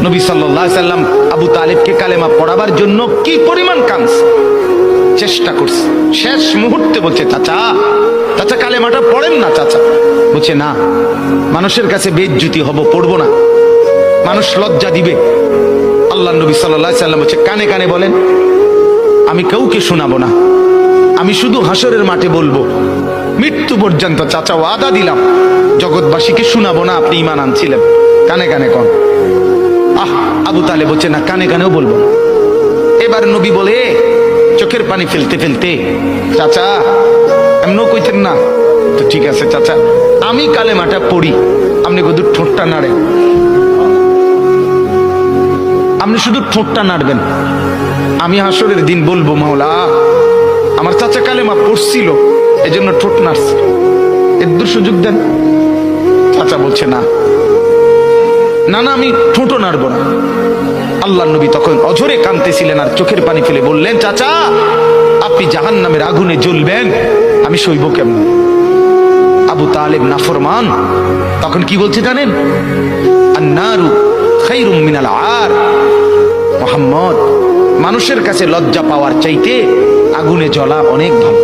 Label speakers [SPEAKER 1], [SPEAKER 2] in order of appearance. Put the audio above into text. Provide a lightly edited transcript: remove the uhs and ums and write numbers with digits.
[SPEAKER 1] নবী সাল্লাল্লাহু আলাইহি সাল্লাম আবু তালেবকে কালেমা পড়াবার জন্য কি পরিমাণ কাঁদছে, চেষ্টা করছে। শেষ মুহূর্তে বলছে, চাচা চাচা কালেমাটা পড়েন না চাচা। বলছে না, মানুষের কাছে বেইজ্জতি হব, পড়বো না, মানুষ লজ্জা দিবে। আল্লাহ নবী সাল্লাল্লাহু আলাইহি সাল্লাম বলছে, কানে কানে বলেন, আমি কাউকে শোনাবো না, আমি শুধু হাসরের মাঠে বলবো, মৃত্যু পর্যন্ত চাচা ওয়াদা দিলাম জগৎবাসীকে শোনাবো না আপনি ঈমান আনছিলেন, কানে কানে কন। আবু তালেব বলছে না, কানে কানেও বলবো। এবার নবী বলে চোখের পানি ফেলতে ফেলতে, চাচা এমনও কইতেন না তো, ঠিক আছে চাচা আমি কালেমাটা পড়ি, আপনি শুধু ঠোঁটটা নাড়েন, আপনি শুধু ঠোঁটটা নাড়বেন, আমি হাসরের দিন বলবো মাওলা আমার চাচা কালেমা পড়ছিল এজন্য ঠোঁট নাড়ছে, এর সুযোগ দেন। চাচা বলছে না না না, আমি ঠোঁটও নাড়বো না। আল্লাহ নবী তখন অঝরে কাঁদতেছিলেন আর চোখের পানি ফেলে বললেন, চাচা আপনি জাহান্নামের আগুনে জ্বলবেন, আমি সইব কেমন? আবু তালেব নাফরমান তখন কি বলছে জানেন? আন্নারু খায়রুম মিনাল আর। মুহাম্মদ, মানুষের কাছে লজ্জা পাওয়ার চাইতে আগুনে জ্বলা অনেক ভালো।